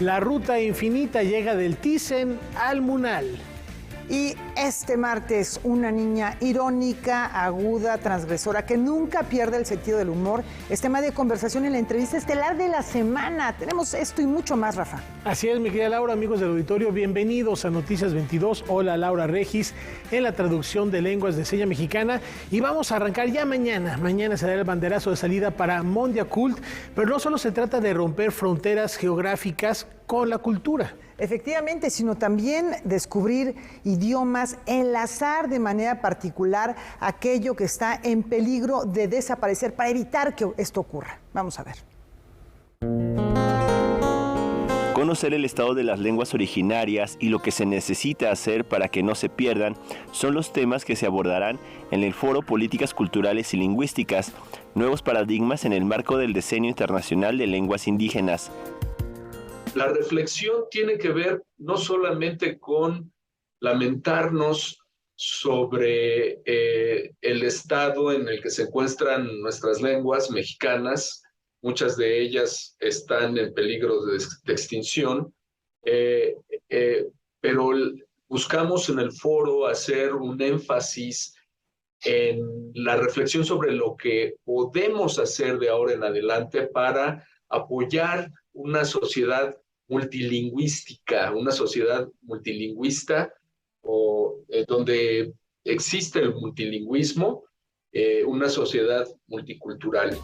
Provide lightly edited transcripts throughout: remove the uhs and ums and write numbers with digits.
La ruta infinita llega del Thyssen al Munal. Y este martes, una niña irónica, aguda, transgresora, que nunca pierde el sentido del humor, es tema de conversación en la entrevista estelar de la semana. Tenemos esto y mucho más, Rafa. Así es, mi querida Laura, amigos del auditorio, bienvenidos a Noticias 22. Hola, Laura Regis, en la traducción de lenguas de seña mexicana. Y vamos a arrancar ya mañana. Mañana se dará el banderazo de salida para Mondia Cult, pero no solo se trata de romper fronteras geográficas con la cultura. Efectivamente, sino también descubrir idiomas, enlazar de manera particular aquello que está en peligro de desaparecer para evitar que esto ocurra. Vamos a ver. Conocer el estado de las lenguas originarias y lo que se necesita hacer para que no se pierdan son los temas que se abordarán en el Foro Políticas Culturales y Lingüísticas, nuevos paradigmas en el marco del Decenio Internacional de Lenguas Indígenas. La reflexión tiene que ver no solamente con lamentarnos sobre el estado en el que se encuentran nuestras lenguas mexicanas, muchas de ellas están en peligro de extinción, pero buscamos en el foro hacer un énfasis en la reflexión sobre lo que podemos hacer de ahora en adelante para apoyar una sociedad multilingüística, una sociedad multilingüista donde existe el multilingüismo, una sociedad multicultural.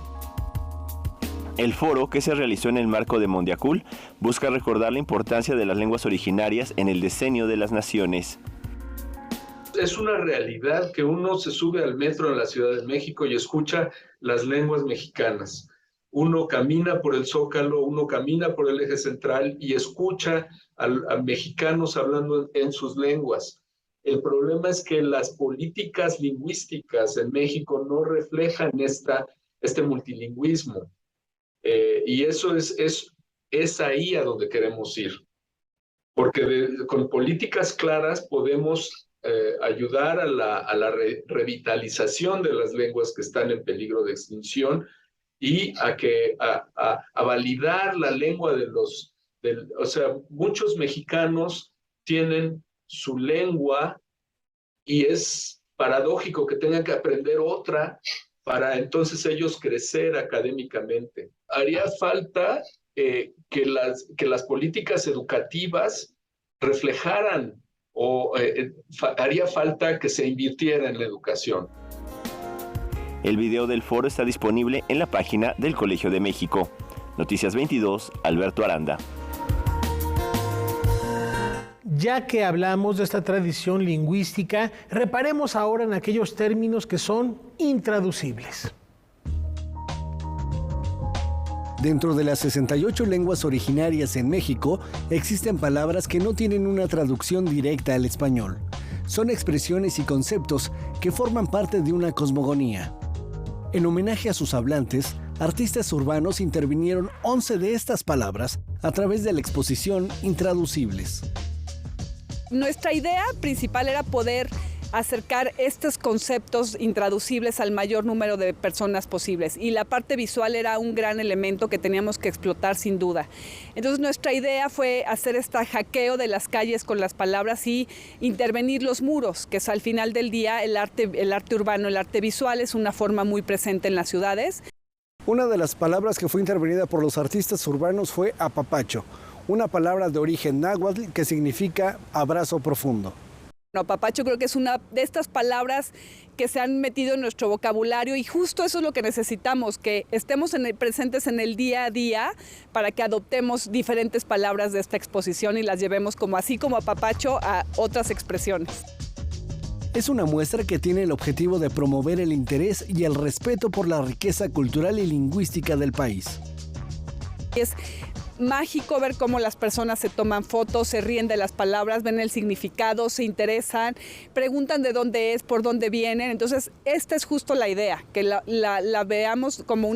El foro, que se realizó en el marco de Mondiacult, busca recordar la importancia de las lenguas originarias en el decenio de las naciones. Es una realidad que uno se sube al metro en la Ciudad de México y escucha las lenguas mexicanas. Uno camina por el Zócalo, uno camina por el eje central y escucha a mexicanos hablando en sus lenguas. El problema es que las políticas lingüísticas en México no reflejan este multilingüismo. Y eso es ahí a donde queremos ir. Porque con políticas claras podemos ayudar a la revitalización de las lenguas que están en peligro de extinción y a validar la lengua o sea, muchos mexicanos tienen su lengua y es paradójico que tengan que aprender otra para entonces ellos crecer académicamente. Haría falta que las políticas educativas reflejaran haría falta que se invirtiera en la educación. El video del foro está disponible en la página del Colegio de México. Noticias 22, Alberto Aranda. Ya que hablamos de esta tradición lingüística, reparemos ahora en aquellos términos que son intraducibles. Dentro de las 68 lenguas originarias en México, existen palabras que no tienen una traducción directa al español. Son expresiones y conceptos que forman parte de una cosmogonía. En homenaje a sus hablantes, artistas urbanos intervinieron 11 de estas palabras a través de la exposición Intraducibles. Nuestra idea principal era poder acercar estos conceptos intraducibles al mayor número de personas posibles, y la parte visual era un gran elemento que teníamos que explotar sin duda. Entonces nuestra idea fue hacer este hackeo de las calles con las palabras y intervenir los muros, que es al final del día el arte urbano, el arte visual es una forma muy presente en las ciudades. Una de las palabras que fue intervenida por los artistas urbanos fue apapacho, una palabra de origen náhuatl que significa abrazo profundo. Apapacho creo que es una de estas palabras que se han metido en nuestro vocabulario y justo eso es lo que necesitamos, que estemos presentes en el día a día para que adoptemos diferentes palabras de esta exposición y las llevemos así como apapacho a otras expresiones. Es una muestra que tiene el objetivo de promover el interés y el respeto por la riqueza cultural y lingüística del país. Es mágico ver cómo las personas se toman fotos, se ríen de las palabras, ven el significado, se interesan, preguntan de dónde es, por dónde vienen. Entonces, esta es justo la idea, que la veamos como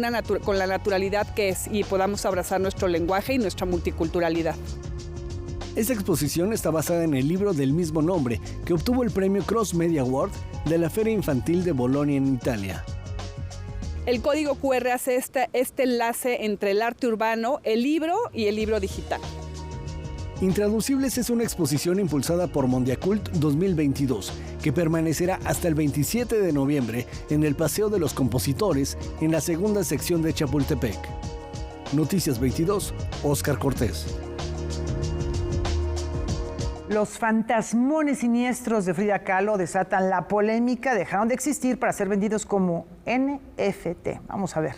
con la naturalidad que es y podamos abrazar nuestro lenguaje y nuestra multiculturalidad. Esta exposición está basada en el libro del mismo nombre, que obtuvo el premio Cross Media Award de la Feria Infantil de Bolonia en Italia. El código QR hace este enlace entre el arte urbano, el libro y el libro digital. Intraducibles es una exposición impulsada por Mondiacult 2022, que permanecerá hasta el 27 de noviembre en el Paseo de los Compositores, en la segunda sección de Chapultepec. Noticias 22, Óscar Cortés. Los fantasmones siniestros de Frida Kahlo desatan la polémica, dejaron de existir para ser vendidos como NFT. Vamos a ver.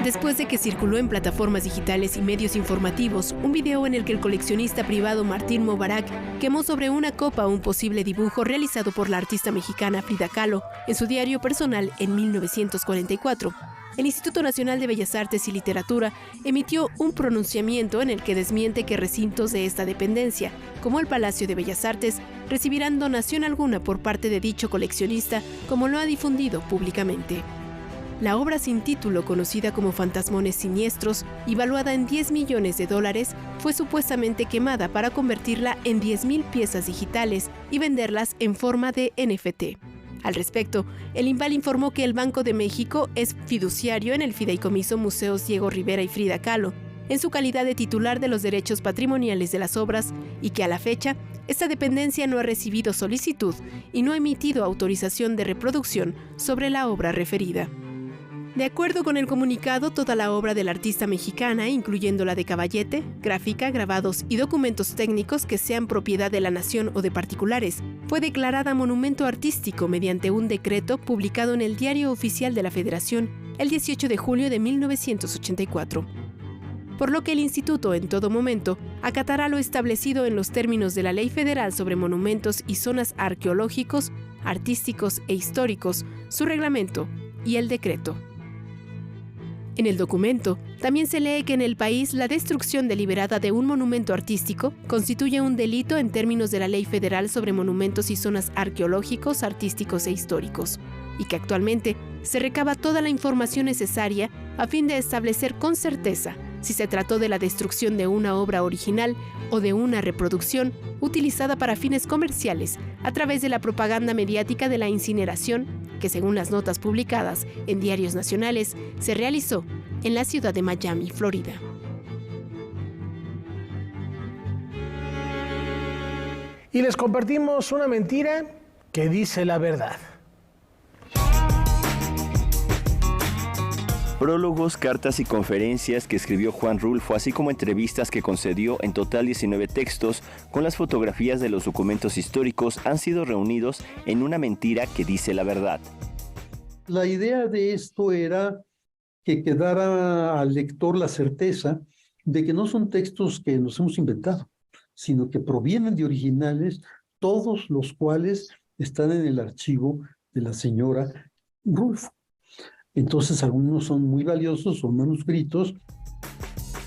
Después de que circuló en plataformas digitales y medios informativos un video en el que el coleccionista privado Martín Mobarak quemó sobre una copa un posible dibujo realizado por la artista mexicana Frida Kahlo en su diario personal en 1944, el Instituto Nacional de Bellas Artes y Literatura emitió un pronunciamiento en el que desmiente que recintos de esta dependencia, como el Palacio de Bellas Artes, recibirán donación alguna por parte de dicho coleccionista, como lo ha difundido públicamente. La obra sin título, conocida como Fantasmones Siniestros y valuada en $10 millones, fue supuestamente quemada para convertirla en 10,000 piezas digitales y venderlas en forma de NFT. Al respecto, el INVAL informó que el Banco de México es fiduciario en el Fideicomiso Museos Diego Rivera y Frida Kahlo, en su calidad de titular de los derechos patrimoniales de las obras, y que a la fecha, esta dependencia no ha recibido solicitud y no ha emitido autorización de reproducción sobre la obra referida. De acuerdo con el comunicado, toda la obra de la artista mexicana, incluyendo la de Caballete, gráfica, grabados y documentos técnicos que sean propiedad de la nación o de particulares, fue declarada monumento artístico mediante un decreto publicado en el Diario Oficial de la Federación el 18 de julio de 1984. Por lo que el Instituto, en todo momento, acatará lo establecido en los términos de la Ley Federal sobre Monumentos y Zonas Arqueológicos, Artísticos e Históricos, su reglamento y el decreto. En el documento, también se lee que en el país la destrucción deliberada de un monumento artístico constituye un delito en términos de la Ley Federal sobre Monumentos y Zonas Arqueológicos, Artísticos e Históricos, y que actualmente se recaba toda la información necesaria a fin de establecer con certeza si se trató de la destrucción de una obra original o de una reproducción utilizada para fines comerciales a través de la propaganda mediática de la incineración, que según las notas publicadas en diarios nacionales, se realizó en la ciudad de Miami, Florida. Y les compartimos una mentira que dice la verdad. Prólogos, cartas y conferencias que escribió Juan Rulfo, así como entrevistas que concedió, en total 19 textos, con las fotografías de los documentos históricos, han sido reunidos en una mentira que dice la verdad. La idea de esto era que quedara al lector la certeza de que no son textos que nos hemos inventado, sino que provienen de originales, todos los cuales están en el archivo de la señora Rulfo. Entonces algunos son muy valiosos, son manuscritos.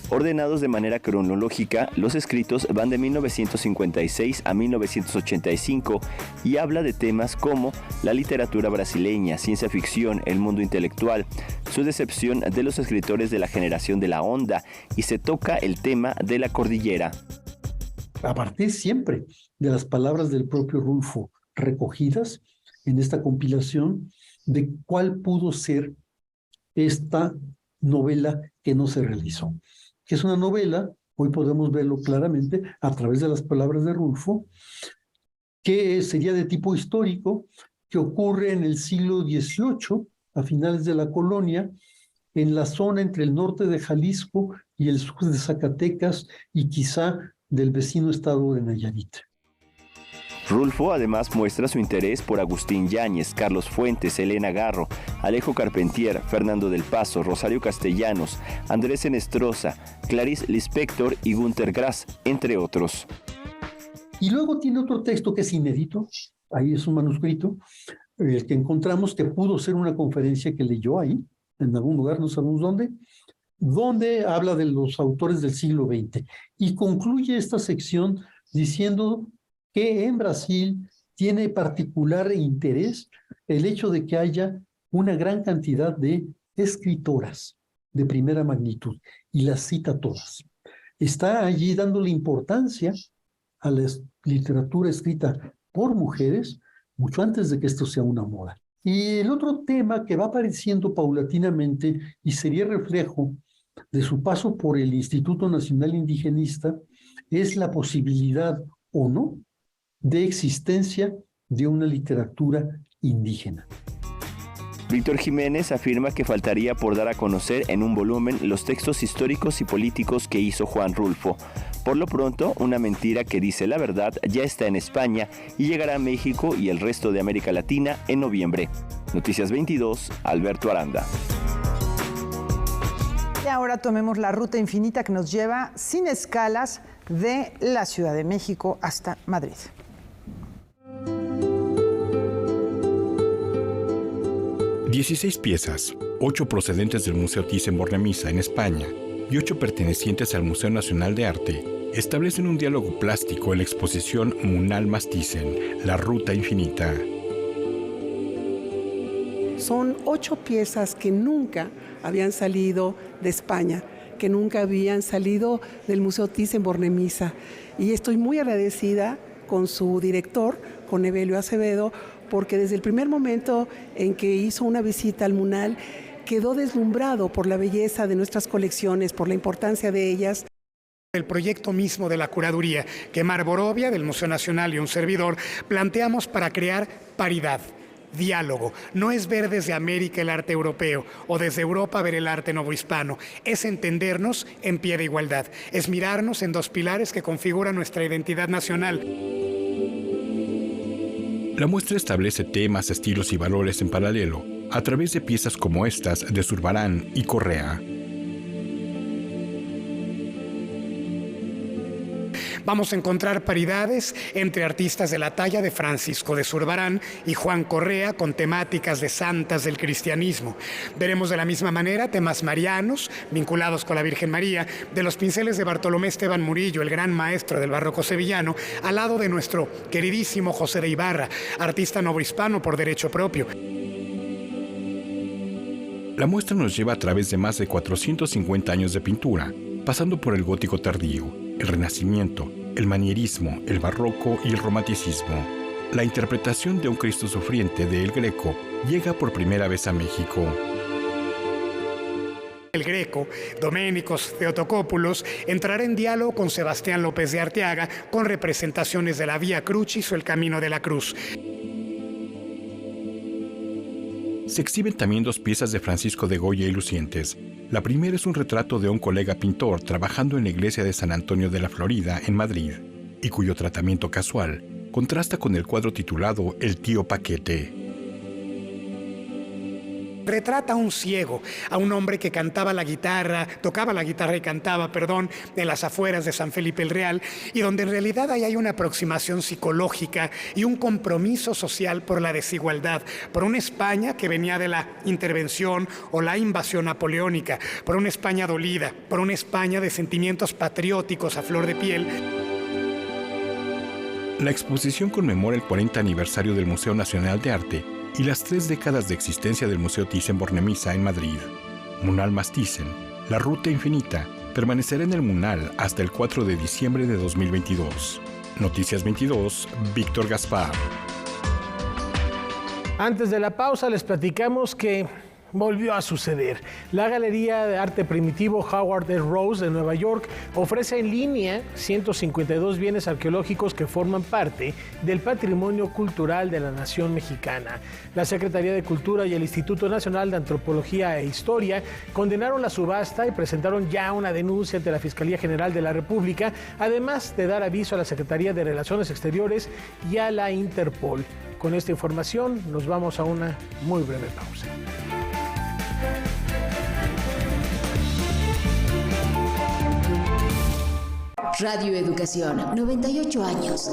Ordenados de manera cronológica, los escritos van de 1956 a 1985 y habla de temas como la literatura brasileña, ciencia ficción, el mundo intelectual, su decepción de los escritores de la generación de la onda, y se toca el tema de la cordillera. A partir siempre de las palabras del propio Rulfo recogidas en esta compilación, de cuál pudo ser esta novela que no se realizó. Que es una novela, hoy podemos verlo claramente a través de las palabras de Rulfo, que sería de tipo histórico, que ocurre en el siglo XVIII, a finales de la colonia, en la zona entre el norte de Jalisco y el sur de Zacatecas y quizá del vecino estado de Nayarit. Rulfo además muestra su interés por Agustín Yáñez, Carlos Fuentes, Elena Garro, Alejo Carpentier, Fernando del Paso, Rosario Castellanos, Andrés Enestrosa, Clarice Lispector y Günter Grass, entre otros. Y luego tiene otro texto que es inédito, ahí es un manuscrito, el que encontramos que pudo ser una conferencia que leyó ahí, en algún lugar, no sabemos dónde, donde habla de los autores del siglo XX. Y concluye esta sección diciendo que en Brasil tiene particular interés el hecho de que haya una gran cantidad de escritoras de primera magnitud, y las cita todas. Está allí dándole importancia a la literatura escrita por mujeres mucho antes de que esto sea una moda. Y el otro tema que va apareciendo paulatinamente y sería reflejo de su paso por el Instituto Nacional Indigenista es la posibilidad o no de existencia de una literatura indígena. Víctor Jiménez afirma que faltaría por dar a conocer en un volumen los textos históricos y políticos que hizo Juan Rulfo. Por lo pronto, una mentira que dice la verdad ya está en España y llegará a México y el resto de América Latina en noviembre. Noticias 22, Alberto Aranda. Y ahora tomemos la ruta infinita que nos lleva sin escalas de la Ciudad de México hasta Madrid. ...16 piezas, 8 procedentes del Museo Thyssen-Bornemisza en España y 8 pertenecientes al Museo Nacional de Arte... establecen un diálogo plástico en la exposición Munal más Thyssen, La Ruta Infinita. Son 8 piezas que nunca habían salido de España, que nunca habían salido del Museo Thyssen-Bornemisza. Y estoy muy agradecida con su director, con Evelio Acevedo, porque desde el primer momento en que hizo una visita al Munal, quedó deslumbrado por la belleza de nuestras colecciones, por la importancia de ellas. El proyecto mismo de la curaduría que Mar Borovia, del Museo Nacional y un servidor, planteamos para crear paridad, diálogo. No es ver desde América el arte europeo o desde Europa ver el arte novohispano. Es entendernos en pie de igualdad. Es mirarnos en 2 pilares que configuran nuestra identidad nacional. La muestra establece temas, estilos y valores en paralelo a través de piezas como estas de Zurbarán y Correa. Vamos a encontrar paridades entre artistas de la talla de Francisco de Zurbarán y Juan Correa con temáticas de santas del cristianismo. Veremos de la misma manera temas marianos vinculados con la Virgen María, de los pinceles de Bartolomé Esteban Murillo, el gran maestro del barroco sevillano, al lado de nuestro queridísimo José de Ibarra, artista novohispano por derecho propio. La muestra nos lleva a través de más de 450 años de pintura, pasando por el gótico tardío, el renacimiento, el manierismo, el barroco y el romanticismo. La interpretación de un Cristo sufriente de El Greco llega por primera vez a México. El Greco, Doménicos Theotokopoulos, entrará en diálogo con Sebastián López de Arteaga con representaciones de la Vía Crucis o el Camino de la Cruz. Se exhiben también 2 piezas de Francisco de Goya y Lucientes. La primera es un retrato de un colega pintor trabajando en la iglesia de San Antonio de la Florida, en Madrid, y cuyo tratamiento casual contrasta con el cuadro titulado El tío Paquete. Retrata a un ciego, a un hombre que tocaba la guitarra y cantaba, en las afueras de San Felipe el Real, y donde en realidad ahí hay una aproximación psicológica y un compromiso social por la desigualdad, por una España que venía de la intervención o la invasión napoleónica, por una España dolida, por una España de sentimientos patrióticos a flor de piel. La exposición conmemora el 40 aniversario del Museo Nacional de Arte y las 3 décadas de existencia del Museo Thyssen-Bornemisza en Madrid. Munal más Thyssen, La Ruta Infinita, permanecerá en el Munal hasta el 4 de diciembre de 2022. Noticias 22, Víctor Gaspar. Antes de la pausa les platicamos que volvió a suceder. La Galería de Arte Primitivo Howard E. Rose de Nueva York ofrece en línea 152 bienes arqueológicos que forman parte del patrimonio cultural de la nación mexicana. La Secretaría de Cultura y el Instituto Nacional de Antropología e Historia condenaron la subasta y presentaron ya una denuncia ante la Fiscalía General de la República, además de dar aviso a la Secretaría de Relaciones Exteriores y a la Interpol. Con esta información nos vamos a una muy breve pausa. Radio Educación, 98 años.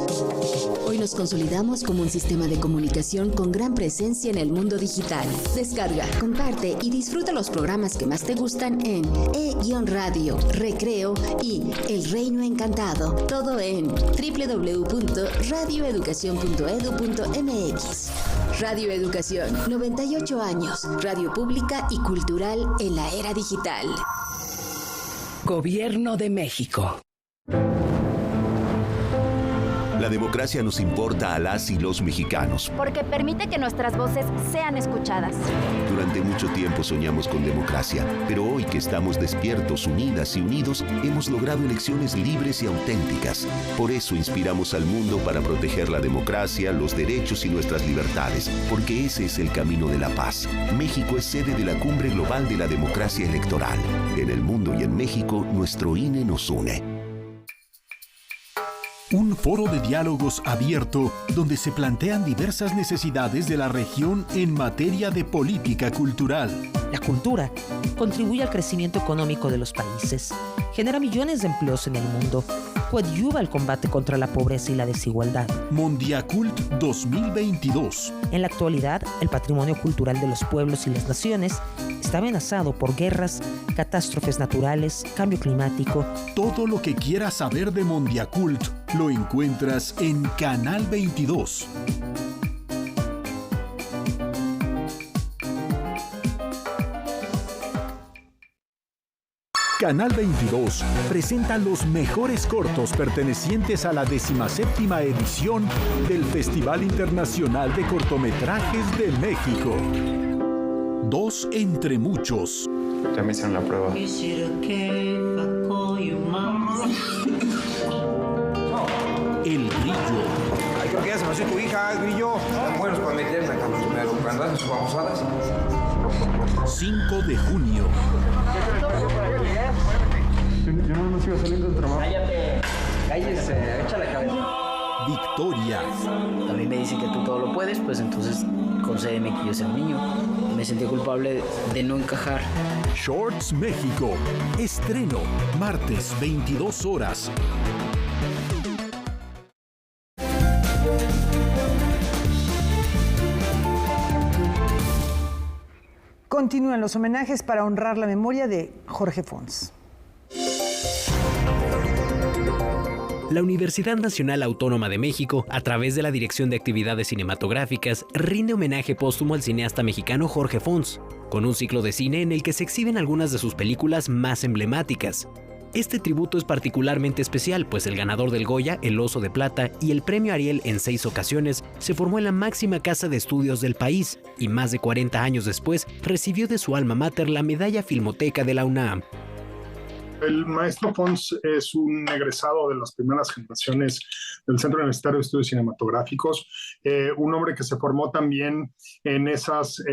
Hoy nos consolidamos como un sistema de comunicación con gran presencia en el mundo digital. Descarga, comparte y disfruta los programas que más te gustan en E-Radio, Recreo y El Reino Encantado. Todo en www.radioeducacion.edu.mx. Radio Educación, 98 años. Radio pública y cultural en la era digital. Gobierno de México. La democracia nos importa a las y los mexicanos. Porque permite que nuestras voces sean escuchadas. Durante mucho tiempo soñamos con democracia, pero hoy que estamos despiertos, unidas y unidos, hemos logrado elecciones libres y auténticas. Por eso inspiramos al mundo para proteger la democracia, los derechos y nuestras libertades, porque ese es el camino de la paz. México es sede de la Cumbre Global de la Democracia Electoral. En el mundo y en México, nuestro INE nos une. Un foro de diálogos abierto donde se plantean diversas necesidades de la región en materia de política cultural. La cultura contribuye al crecimiento económico de los países, genera millones de empleos en el mundo, coadyuva al combate contra la pobreza y la desigualdad. Mondiacult 2022. En la actualidad, el patrimonio cultural de los pueblos y las naciones está amenazado por guerras, catástrofes naturales, cambio climático. Todo lo que quieras saber de Mondiacult lo encuentras en Canal 22. Canal 22 presenta los mejores cortos pertenecientes a la 17ª edición del Festival Internacional de Cortometrajes de México. Dos entre muchos. Ya me hicieron la prueba. El Grillo. Ay, creo que ya se nació tu hija, Grillo. Están buenos para meterse pero cuando hacen sus babosadas. 5 de junio. Yo no me sigo saliendo del trabajo. Cállese, echa la cabeza. Victoria. A mí me dicen que tú todo lo puedes, pues entonces concédeme que yo sea un niño. Me sentí culpable de no encajar. Shorts México. Estreno martes 22 horas. Continúan los homenajes para honrar la memoria de Jorge Fons. La Universidad Nacional Autónoma de México, a través de la Dirección de Actividades Cinematográficas, rinde homenaje póstumo al cineasta mexicano Jorge Fons, con un ciclo de cine en el que se exhiben algunas de sus películas más emblemáticas. Este tributo es particularmente especial, pues el ganador del Goya, el Oso de Plata y el Premio Ariel en 6 ocasiones se formó en la máxima casa de estudios del país y más de 40 años después recibió de su alma mater la medalla Filmoteca de la UNAM. El maestro Fons es un egresado de las primeras generaciones del Centro Universitario de Estudios Cinematográficos, un hombre que se formó también en esos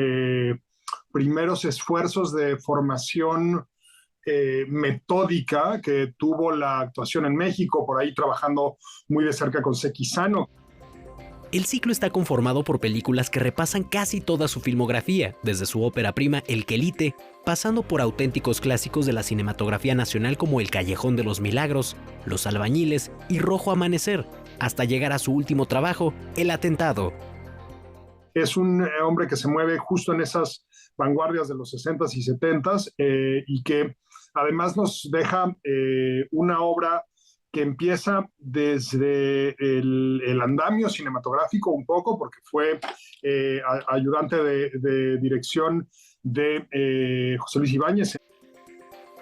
primeros esfuerzos de formación metódica que tuvo la actuación en México, por ahí trabajando muy de cerca con Sekizano. El ciclo está conformado por películas que repasan casi toda su filmografía, desde su ópera prima El Quelite, pasando por auténticos clásicos de la cinematografía nacional como El Callejón de los Milagros, Los Albañiles y Rojo Amanecer, hasta llegar a su último trabajo, El Atentado. Es un hombre que se mueve justo en esas vanguardias de los 60s y 70s y que además nos deja una obra que empieza desde el andamio cinematográfico un poco, porque fue ayudante de dirección de José Luis Ibáñez.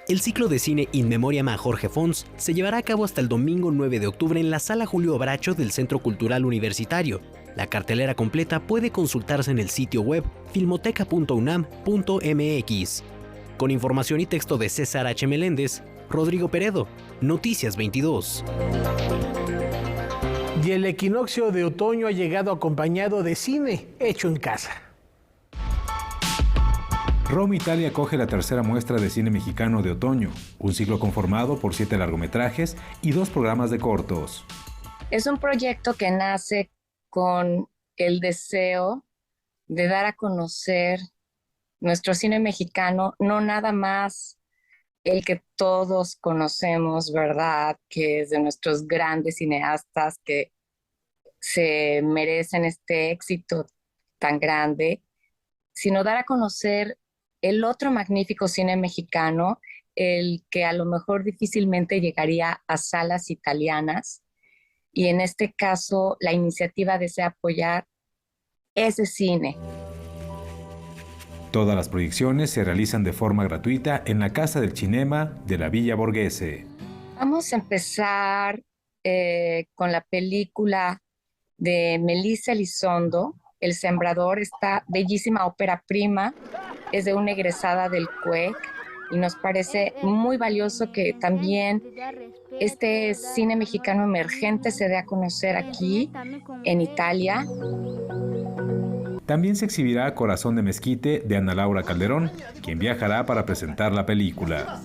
El ciclo de cine In Memoriam a Jorge Fons se llevará a cabo hasta el domingo 9 de octubre en la Sala Julio Bracho del Centro Cultural Universitario. La cartelera completa puede consultarse en el sitio web filmoteca.unam.mx. Con información y texto de César H. Meléndez, Rodrigo Peredo, Noticias 22. Y el equinoccio de otoño ha llegado acompañado de cine hecho en casa. Roma, Italia acoge la tercera muestra de cine mexicano de otoño, un ciclo conformado por 7 largometrajes y 2 programas de cortos. Es un proyecto que nace con el deseo de dar a conocer nuestro cine mexicano, no nada más el que todos conocemos, ¿verdad? Que es de nuestros grandes cineastas que se merecen este éxito tan grande, sino dar a conocer el otro magnífico cine mexicano, el que a lo mejor difícilmente llegaría a salas italianas. Y en este caso, la iniciativa desea apoyar ese cine. Todas las proyecciones se realizan de forma gratuita en la Casa del Cinema de la Villa Borghese. Vamos a empezar con la película de Melissa Elizondo, El Sembrador, esta bellísima ópera prima, es de una egresada del CUEC y nos parece muy valioso que también este cine mexicano emergente se dé a conocer aquí en Italia. También se exhibirá Corazón de Mezquite de Ana Laura Calderón, quien viajará para presentar la película.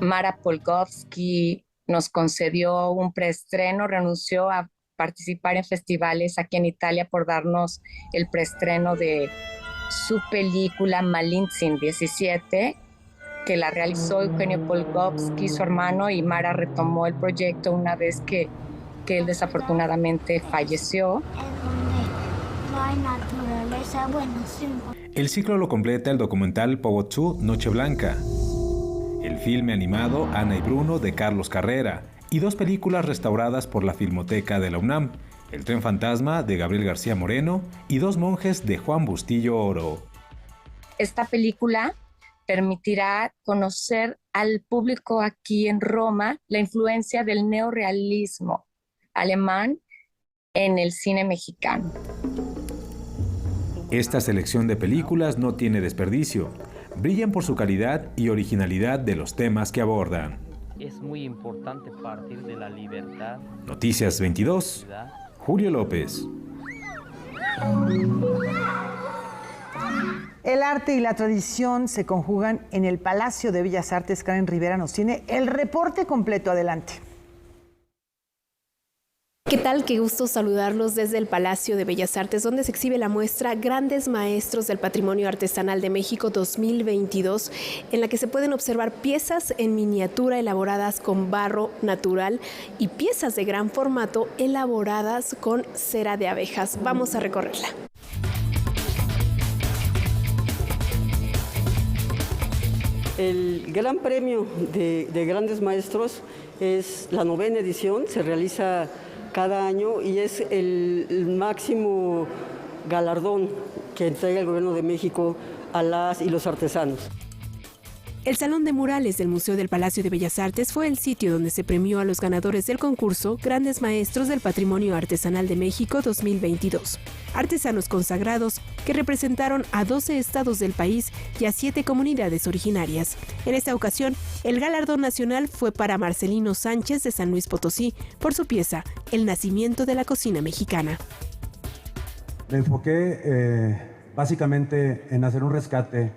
Mara Polkowski nos concedió un preestreno, renunció a participar en festivales aquí en Italia por darnos el preestreno de su película Malintzin 17, que la realizó Eugenio Polkowski, su hermano, y Mara retomó el proyecto una vez que él desafortunadamente falleció. El ciclo lo completa el documental Powwow Noche Blanca, el filme animado Ana y Bruno de Carlos Carrera y 2 películas restauradas por la Filmoteca de la UNAM, El Tren Fantasma de Gabriel García Moreno y 2 monjes de Juan Bustillo Oro. Esta película permitirá conocer al público aquí en Roma la influencia del neorrealismo alemán en el cine mexicano. Esta selección de películas no tiene desperdicio. Brillan por su calidad y originalidad de los temas que abordan. Es muy importante partir de la libertad. Noticias 22, Julio López. El arte y la tradición se conjugan en el Palacio de Bellas Artes. Karen Rivera nos tiene el reporte completo. Adelante. ¿Qué tal? Qué gusto saludarlos desde el Palacio de Bellas Artes, donde se exhibe la muestra Grandes Maestros del Patrimonio Artesanal de México 2022, en la que se pueden observar piezas en miniatura elaboradas con barro natural y piezas de gran formato elaboradas con cera de abejas. Vamos a recorrerla. El Gran Premio de Grandes Maestros es la 9ª edición, se realiza cada año y es el máximo galardón que entrega el Gobierno de México a las y los artesanos. El Salón de Murales del Museo del Palacio de Bellas Artes fue el sitio donde se premió a los ganadores del concurso Grandes Maestros del Patrimonio Artesanal de México 2022. Artesanos consagrados que representaron a 12 estados del país y a 7 comunidades originarias. En esta ocasión, el galardón nacional fue para Marcelino Sánchez de San Luis Potosí por su pieza El nacimiento de la cocina mexicana. Me enfoqué básicamente en hacer un rescate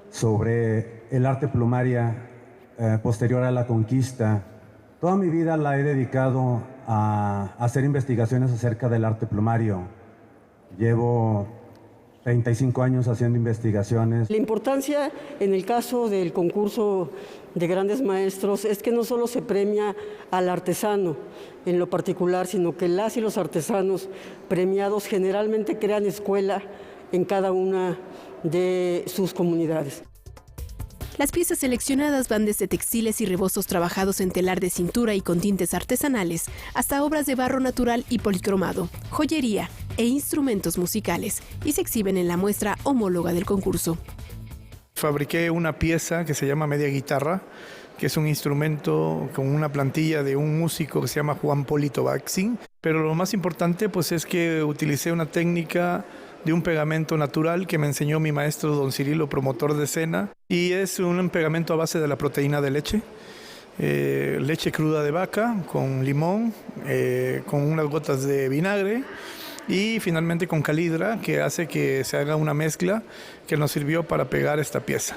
sobre el arte plumaria posterior a la conquista. Toda mi vida la he dedicado a hacer investigaciones acerca del arte plumario. Llevo 35 años haciendo investigaciones. La importancia en el caso del concurso de Grandes Maestros es que no solo se premia al artesano en lo particular, sino que las y los artesanos premiados generalmente crean escuela en cada una de sus comunidades. Las piezas seleccionadas van desde textiles y rebozos trabajados en telar de cintura y con tintes artesanales, hasta obras de barro natural y policromado, joyería e instrumentos musicales, y se exhiben en la muestra homóloga del concurso. Fabriqué una pieza que se llama media guitarra, que es un instrumento con una plantilla de un músico que se llama Juan Polito Baxin, pero lo más importante pues es que utilicé una técnica de un pegamento natural que me enseñó mi maestro don Cirilo, promotor de escena, y es un pegamento a base de la proteína de leche, leche cruda de vaca con limón, con unas gotas de vinagre y finalmente con calidra, que hace que se haga una mezcla que nos sirvió para pegar esta pieza.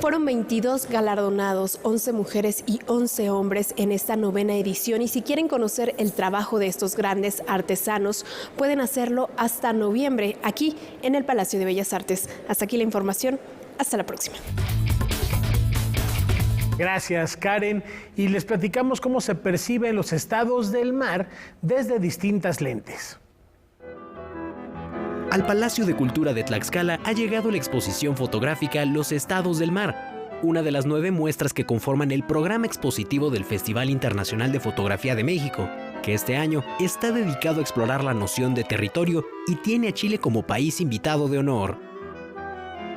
Fueron 22 galardonados, 11 mujeres y 11 hombres en esta 9ª edición, y si quieren conocer el trabajo de estos grandes artesanos, pueden hacerlo hasta noviembre aquí en el Palacio de Bellas Artes. Hasta aquí la información, hasta la próxima. Gracias, Karen. Y les platicamos cómo se perciben los estados del mar desde distintas lentes. Al Palacio de Cultura de Tlaxcala ha llegado la exposición fotográfica Los Estados del Mar, una de las 9 muestras que conforman el programa expositivo del Festival Internacional de Fotografía de México. que este año está dedicado a explorar la noción de territorio y tiene a Chile como país invitado de honor.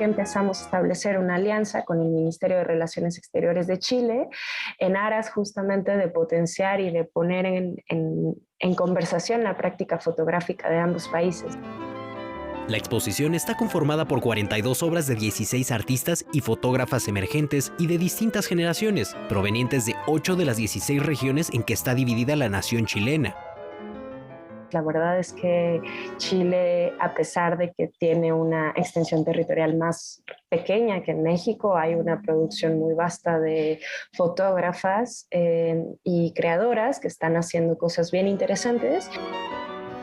Empezamos a establecer una alianza con el Ministerio de Relaciones Exteriores de Chile en aras justamente de potenciar y de poner en conversación la práctica fotográfica de ambos países. La exposición está conformada por 42 obras de 16 artistas y fotógrafas emergentes y de distintas generaciones, provenientes de 8 de las 16 regiones en que está dividida la nación chilena. La verdad es que Chile, a pesar de que tiene una extensión territorial más pequeña que en México, hay una producción muy vasta de fotógrafas y creadoras que están haciendo cosas bien interesantes.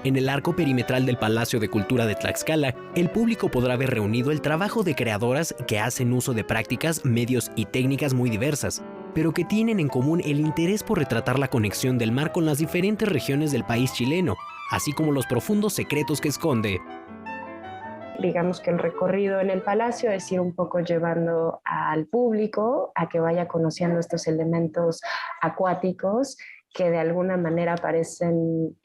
En el arco perimetral del Palacio de Cultura de Tlaxcala, el público podrá ver reunido el trabajo de creadoras que hacen uso de prácticas, medios y técnicas muy diversas, pero que tienen en común el interés por retratar la conexión del mar con las diferentes regiones del país chileno, así como los profundos secretos que esconde. Digamos que el recorrido en el palacio es ir un poco llevando al público a que vaya conociendo estos elementos acuáticos que de alguna manera parecen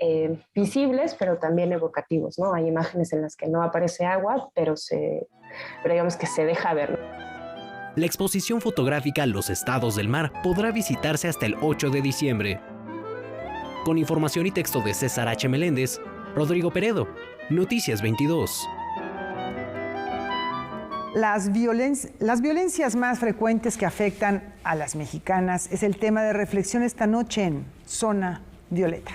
visibles, pero también evocativos, ¿no? Hay imágenes en las que no aparece agua, pero digamos que se deja ver. La exposición fotográfica Los Estados del Mar podrá visitarse hasta el 8 de diciembre. Con información y texto de César H. Meléndez, Rodrigo Peredo, Noticias 22. Las violencias más frecuentes que afectan a las mexicanas es el tema de reflexión esta noche en Zona Violeta.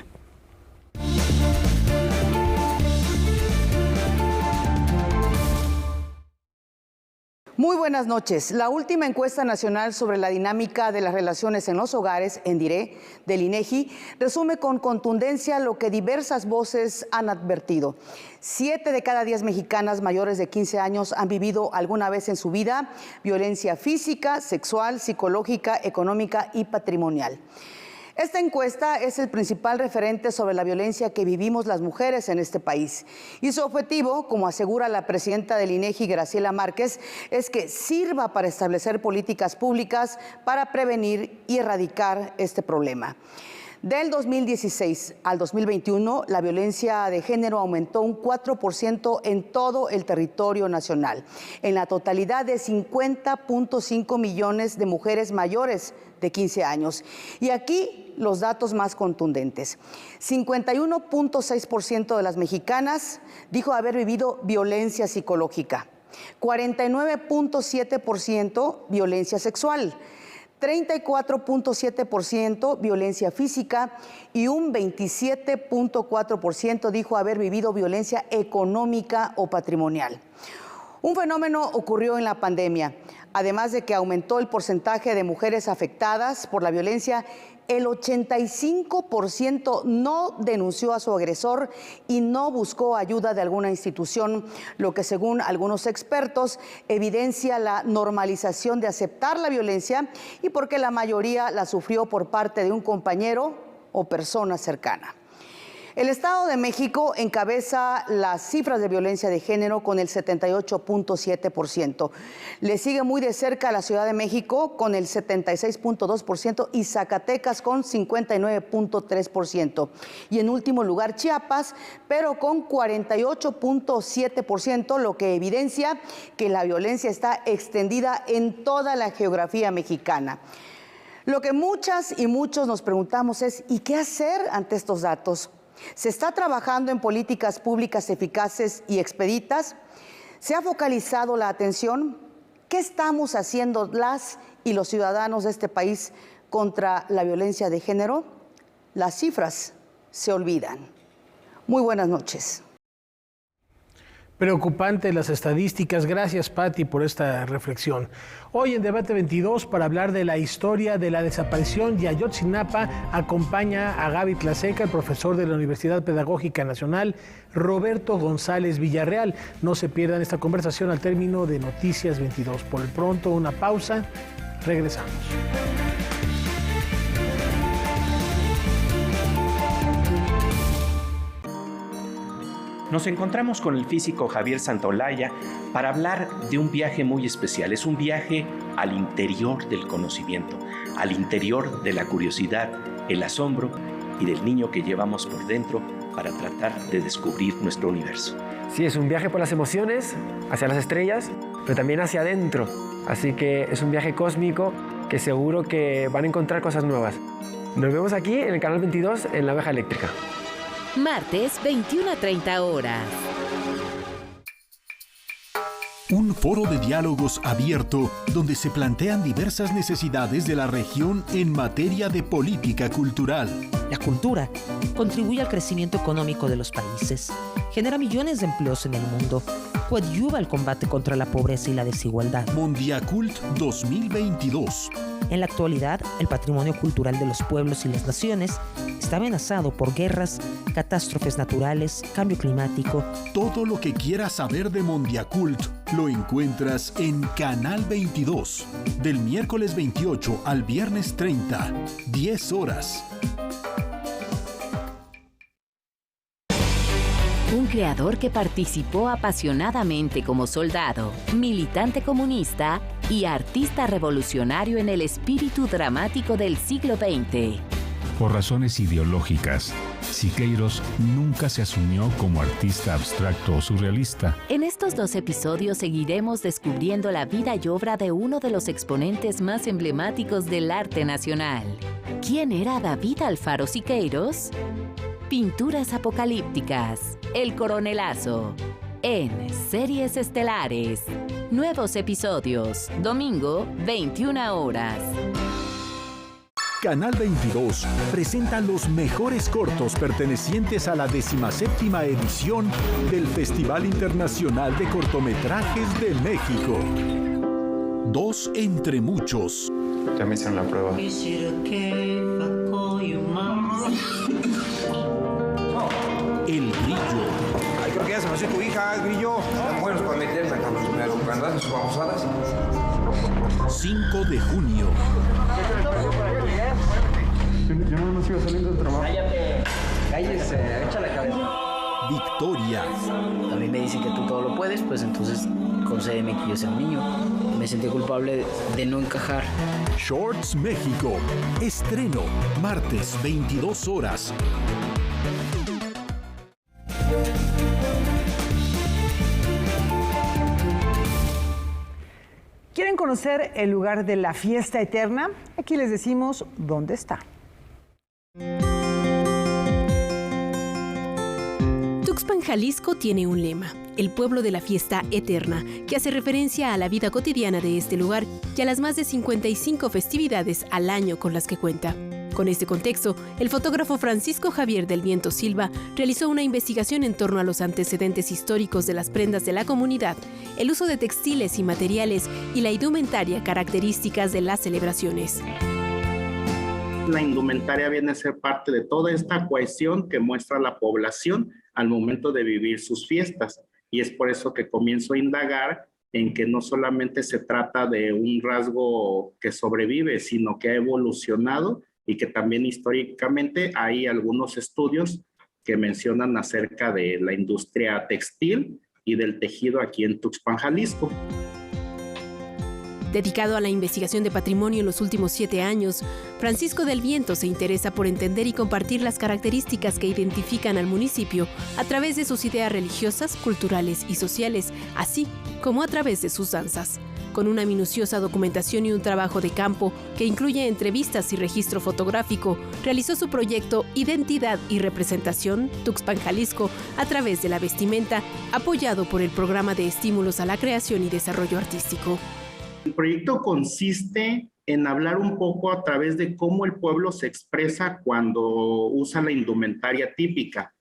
Muy buenas noches. La última encuesta nacional sobre la dinámica de las relaciones en los hogares, ENDIRE, del INEGI, resume con contundencia lo que diversas voces han advertido. 7 de cada 10 mexicanas mayores de 15 años han vivido alguna vez en su vida violencia física, sexual, psicológica, económica y patrimonial. Esta encuesta es el principal referente sobre la violencia que vivimos las mujeres en este país. Y su objetivo, como asegura la presidenta del INEGI, Graciela Márquez, es que sirva para establecer políticas públicas para prevenir y erradicar este problema. Del 2016 al 2021, la violencia de género aumentó un 4% en todo el territorio nacional, en la totalidad de 50.5 millones de mujeres mayores de 15 años. Y aquí los datos más contundentes. 51.6% de las mexicanas dijo haber vivido violencia psicológica, 49.7% violencia sexual, 34.7% violencia física y un 27.4% dijo haber vivido violencia económica o patrimonial. Un fenómeno ocurrió en la pandemia. Además de que aumentó el porcentaje de mujeres afectadas por la violencia, el 85% no denunció a su agresor y no buscó ayuda de alguna institución, lo que según algunos expertos evidencia la normalización de aceptar la violencia y porque la mayoría la sufrió por parte de un compañero o persona cercana. El Estado de México encabeza las cifras de violencia de género con el 78.7%. Le sigue muy de cerca la Ciudad de México con el 76.2% y Zacatecas con 59.3%. Y en último lugar Chiapas, pero con 48.7%, lo que evidencia que la violencia está extendida en toda la geografía mexicana. Lo que muchas y muchos nos preguntamos es, ¿y qué hacer ante estos datos? ¿Se está trabajando en políticas públicas eficaces y expeditas? ¿Se ha focalizado la atención? ¿Qué estamos haciendo las y los ciudadanos de este país contra la violencia de género? Las cifras se olvidan. Muy buenas noches. Preocupante las estadísticas. Gracias, Pati, por esta reflexión. Hoy en Debate 22, para hablar de la historia de la desaparición de Ayotzinapa, acompaña a Gaby Tlaseca, el profesor de la Universidad Pedagógica Nacional, Roberto González Villarreal. No se pierdan esta conversación al término de Noticias 22. Por el pronto, una pausa. Regresamos. Nos encontramos con el físico Javier Santaolalla para hablar de un viaje muy especial. Es un viaje al interior del conocimiento, al interior de la curiosidad, el asombro y del niño que llevamos por dentro para tratar de descubrir nuestro universo. Sí, es un viaje por las emociones, hacia las estrellas, pero también hacia adentro. Así que es un viaje cósmico que seguro que van a encontrar cosas nuevas. Nos vemos aquí en el canal 22 en La Oveja Eléctrica. Martes, 21:30 horas. Un foro de diálogos abierto donde se plantean diversas necesidades de la región en materia de política cultural. La cultura contribuye al crecimiento económico de los países, genera millones de empleos en el mundo, coadyuva al combate contra la pobreza y la desigualdad. Mondiacult 2022. En la actualidad, el patrimonio cultural de los pueblos y las naciones está amenazado por guerras, catástrofes naturales, cambio climático. Todo lo que quieras saber de Mondiacult lo encuentras en Canal 22, del miércoles 28 al viernes 30, 10 horas. Un creador que participó apasionadamente como soldado, militante comunista y artista revolucionario en el espíritu dramático del siglo XX. Por razones ideológicas, Siqueiros nunca se asumió como artista abstracto o surrealista. En estos 2 episodios seguiremos descubriendo la vida y obra de uno de los exponentes más emblemáticos del arte nacional. ¿Quién era David Alfaro Siqueiros? Pinturas apocalípticas, El Coronelazo, en Series Estelares. Nuevos episodios, domingo, 21 horas. Canal 22 presenta los mejores cortos pertenecientes a la 17ª edición del Festival Internacional de Cortometrajes de México. 2 entre muchos. Ya me hicieron la prueba. El Grillo. Ay, creo que ya se me hace tu hija, el Grillo. Están buenos para meterme acá los primeros. Cuando hacen sus babosadas. 5 de junio. Yo no sigo saliendo del trabajo. Cállese, echa la cabeza. Victoria. A mí me dicen que tú todo lo puedes, pues entonces concédeme que yo sea un niño. Me sentí culpable de no encajar. Shorts México. Estreno, martes, 22 horas. ¿Quieren conocer el lugar de la fiesta eterna? Aquí les decimos dónde está. Tuxpan, Jalisco tiene un lema, el pueblo de la fiesta eterna, que hace referencia a la vida cotidiana de este lugar y a las más de 55 festividades al año con las que cuenta. Con este contexto, el fotógrafo Francisco Javier del Viento Silva realizó una investigación en torno a los antecedentes históricos de las prendas de la comunidad, el uso de textiles y materiales y la indumentaria características de las celebraciones. La indumentaria viene a ser parte de toda esta cohesión que muestra la población al momento de vivir sus fiestas. Y es por eso que comienzo a indagar en que no solamente se trata de un rasgo que sobrevive, sino que ha evolucionado y que también históricamente hay algunos estudios que mencionan acerca de la industria textil y del tejido aquí en Tuxpan, Jalisco. Dedicado a la investigación de patrimonio en los últimos 7 años, Francisco del Viento se interesa por entender y compartir las características que identifican al municipio a través de sus ideas religiosas, culturales y sociales, así como a través de sus danzas. Con una minuciosa documentación y un trabajo de campo que incluye entrevistas y registro fotográfico, realizó su proyecto Identidad y Representación Tuxpan, Jalisco, a través de la vestimenta, apoyado por el Programa de Estímulos a la Creación y Desarrollo Artístico. El proyecto consiste en hablar un poco a través de cómo el pueblo se expresa cuando usa la indumentaria típica.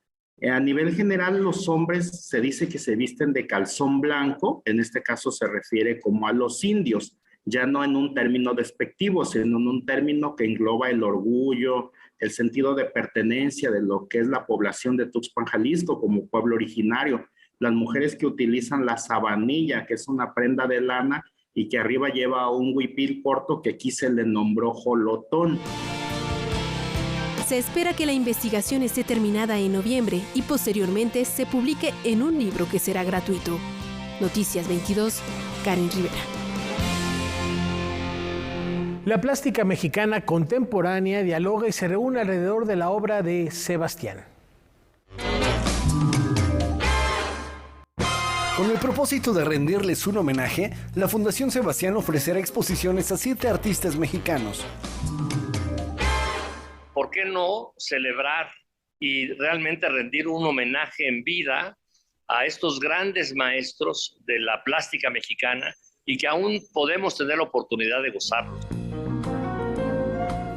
A nivel general, los hombres se dice que se visten de calzón blanco, en este caso se refiere como a los indios, ya no en un término despectivo, sino en un término que engloba el orgullo, el sentido de pertenencia de lo que es la población de Tuxpan, Jalisco como pueblo originario. Las mujeres que utilizan la sabanilla, que es una prenda de lana y que arriba lleva un huipil corto que aquí se le nombró jolotón. Se espera que la investigación esté terminada en noviembre y posteriormente se publique en un libro que será gratuito. Noticias 22, Karen Rivera. La plástica mexicana contemporánea dialoga y se reúne alrededor de la obra de Sebastián. Con el propósito de rendirles un homenaje, la Fundación Sebastián ofrecerá exposiciones a 7 artistas mexicanos. ¿Por qué no celebrar y realmente rendir un homenaje en vida a estos grandes maestros de la plástica mexicana y que aún podemos tener la oportunidad de gozarlos?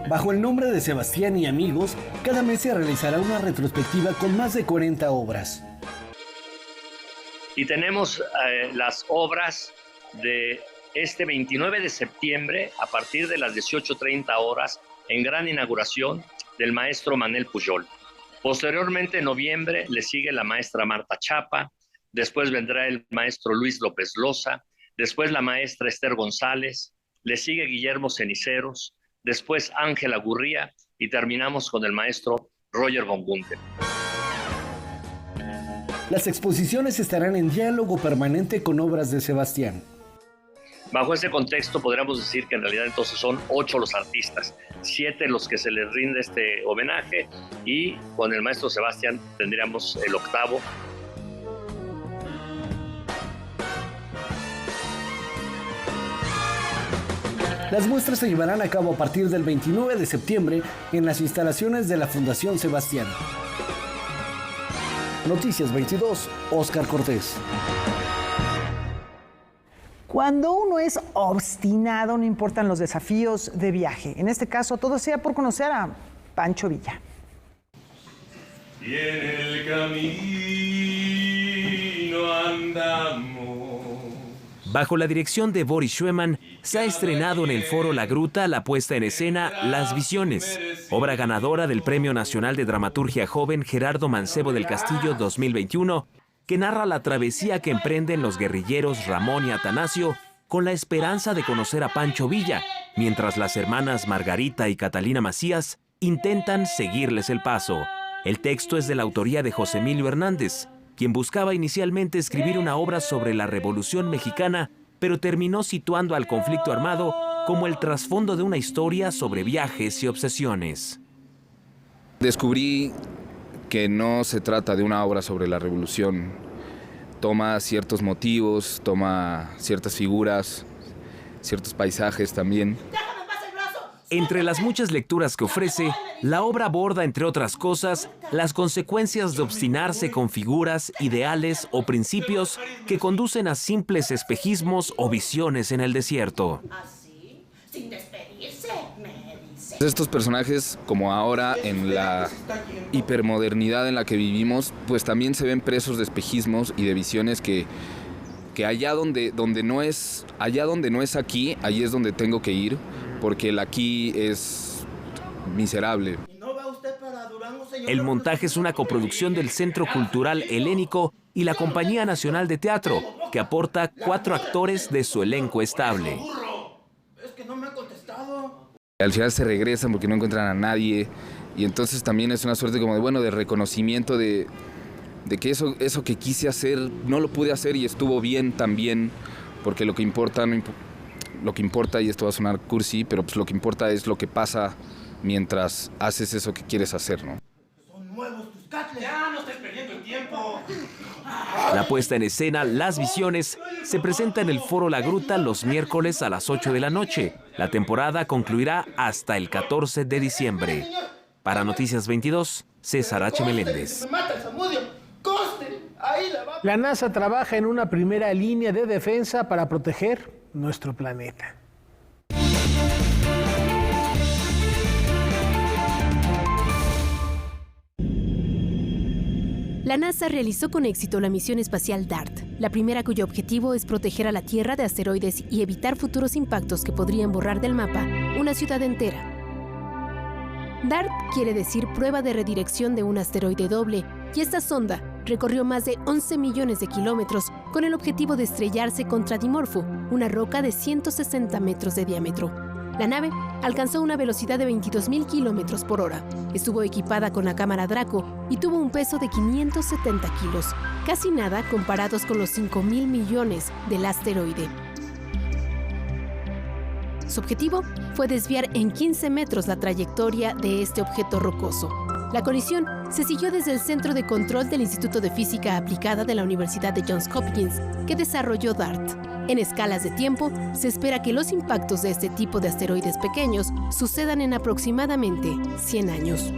Bajo el nombre de Sebastián y Amigos, cada mes se realizará una retrospectiva con más de 40 obras. Y tenemos las obras de este 29 de septiembre a partir de las 18:30 horas en gran inauguración del maestro Manel Pujol. Posteriormente, en noviembre, le sigue la maestra Marta Chapa, después vendrá el maestro Luis López Loza, después la maestra Esther González, le sigue Guillermo Ceniceros, después Ángela Gurría y terminamos con el maestro Roger von Gunther. Las exposiciones estarán en diálogo permanente con obras de Sebastián. Bajo ese contexto podríamos decir que en realidad entonces son 8 los artistas, 7 los que se les rinde este homenaje y con el maestro Sebastián tendríamos el 8º. Las muestras se llevarán a cabo a partir del 29 de septiembre en las instalaciones de la Fundación Sebastián. Noticias 22, Óscar Cortés. Cuando uno es obstinado, no importan los desafíos de viaje. En este caso, todo sea por conocer a Pancho Villa. Y en el camino andamos. Bajo la dirección de Boris Schumann, se ha estrenado en el Foro La Gruta la puesta en escena Las Visiones, obra ganadora del Premio Nacional de Dramaturgia Joven Gerardo Mancebo del Castillo 2021, que narra la travesía que emprenden los guerrilleros Ramón y Atanasio con la esperanza de conocer a Pancho Villa, mientras las hermanas Margarita y Catalina Macías intentan seguirles el paso. El texto es de la autoría de José Emilio Hernández, quien buscaba inicialmente escribir una obra sobre la Revolución Mexicana, pero terminó situando al conflicto armado como el trasfondo de una historia sobre viajes y obsesiones. Descubrí que no se trata de una obra sobre la revolución. Toma ciertos motivos, toma ciertas figuras, ciertos paisajes también. Entre las muchas lecturas que ofrece, la obra aborda, entre otras cosas, las consecuencias de obstinarse con figuras, ideales o principios que conducen a simples espejismos o visiones en el desierto. Estos personajes, como ahora en la hipermodernidad en la que vivimos, pues también se ven presos de espejismos y de visiones que allá donde no es aquí, ahí es donde tengo que ir, porque el aquí es miserable. El montaje es una coproducción del Centro Cultural Helénico y la Compañía Nacional de Teatro, que aporta 4 actores de su elenco estable. Al final se regresan porque no encuentran a nadie y entonces también es una suerte como de reconocimiento de que eso que quise hacer no lo pude hacer y estuvo bien también, porque lo que importa, y esto va a sonar cursi, pero pues lo que importa es lo que pasa mientras haces eso que quieres hacer, ¿no? Son nuevos tus catles. Ya no estés perdiendo el tiempo. La puesta en escena Las Visiones se presenta en el Foro La Gruta los miércoles a las 8 de la noche. La temporada concluirá hasta el 14 de diciembre. Para Noticias 22, César H. Meléndez. La NASA trabaja en una primera línea de defensa para proteger nuestro planeta. La NASA realizó con éxito la misión espacial DART, la primera cuyo objetivo es proteger a la Tierra de asteroides y evitar futuros impactos que podrían borrar del mapa una ciudad entera. DART quiere decir prueba de redirección de un asteroide doble, y esta sonda recorrió más de 11 millones de kilómetros con el objetivo de estrellarse contra Dimorpho, una roca de 160 metros de diámetro. La nave alcanzó una velocidad de 22.000 kilómetros por hora, estuvo equipada con la cámara Draco y tuvo un peso de 570 kilos, casi nada comparados con los 5.000 millones del asteroide. Su objetivo fue desviar en 15 metros la trayectoria de este objeto rocoso. La colisión se siguió desde el Centro de Control del Instituto de Física Aplicada de la Universidad de Johns Hopkins, que desarrolló DART. En escalas de tiempo, se espera que los impactos de este tipo de asteroides pequeños sucedan en aproximadamente 100 años.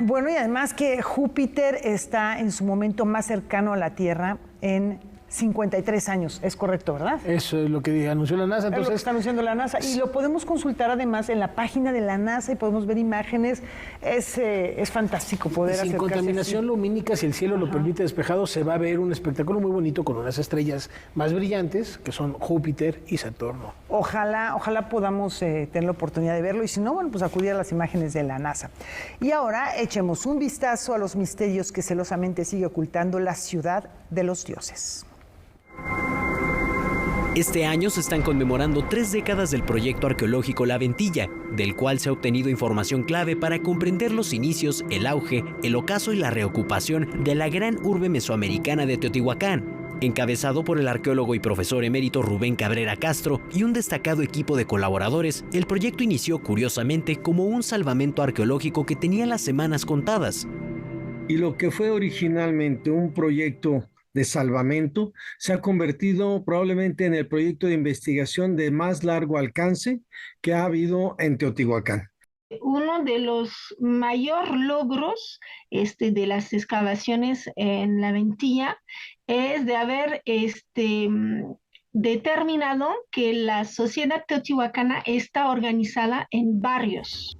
Bueno, y además que Júpiter está en su momento más cercano a la Tierra en 53 años, es correcto, ¿verdad? Eso es lo que anunció la NASA. Entonces, es lo que está anunciando la NASA y lo podemos consultar además en la página de la NASA y podemos ver imágenes. Es fantástico poder acercarse. Sin contaminación lumínica, si el cielo lo permite despejado, se va a ver un espectáculo muy bonito con unas estrellas más brillantes que son Júpiter y Saturno. Ojalá podamos tener la oportunidad de verlo y si no, bueno, pues acudir a las imágenes de la NASA. Y ahora echemos un vistazo a los misterios que celosamente sigue ocultando la ciudad de los dioses. Este año se están conmemorando 3 décadas del proyecto arqueológico La Ventilla, del cual se ha obtenido información clave para comprender los inicios, el auge, el ocaso y la reocupación de la gran urbe mesoamericana de Teotihuacán. Encabezado por el arqueólogo y profesor emérito Rubén Cabrera Castro y un destacado equipo de colaboradores, el proyecto inició curiosamente como un salvamento arqueológico que tenía las semanas contadas. Y lo que fue originalmente un proyecto de salvamento se ha convertido probablemente en el proyecto de investigación de más largo alcance que ha habido en Teotihuacán. Uno de los mayores logros de las excavaciones en La Ventilla es de haber determinado que la sociedad teotihuacana está organizada en barrios.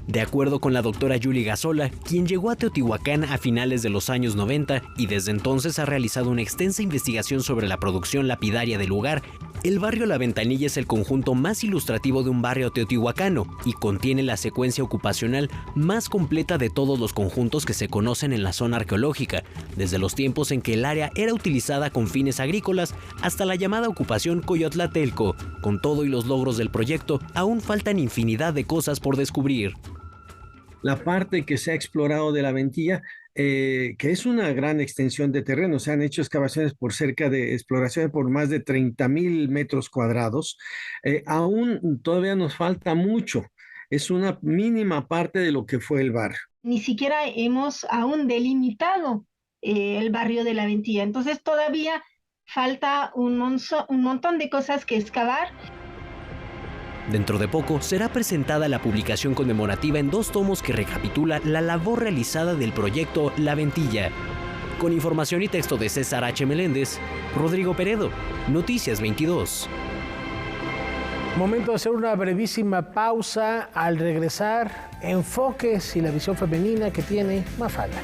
De acuerdo con la doctora Yuli Gazola, quien llegó a Teotihuacán a finales de los años 90 y desde entonces ha realizado una extensa investigación sobre la producción lapidaria del lugar, el barrio La Ventanilla es el conjunto más ilustrativo de un barrio teotihuacano y contiene la secuencia ocupacional más completa de todos los conjuntos que se conocen en la zona arqueológica, desde los tiempos en que el área era utilizada con fines agrícolas hasta la llamada ocupación Coyotlatelco. Con todo y los logros del proyecto, aún faltan infinidad de cosas por descubrir. La parte que se ha explorado de La Ventilla, que es una gran extensión de terreno, se han hecho excavaciones por cerca de exploraciones por más de 30,000 metros cuadrados, aún todavía nos falta mucho, es una mínima parte de lo que fue el barrio. Ni siquiera hemos aún delimitado el barrio de La Ventilla, entonces todavía falta un montón de cosas que excavar. Dentro de poco será presentada la publicación conmemorativa en 2 tomos que recapitula la labor realizada del proyecto La Ventilla. Con información y texto de César H. Meléndez, Rodrigo Peredo, Noticias 22. Momento de hacer una brevísima pausa. Al regresar, enfoques y la visión femenina que tiene Mafalda.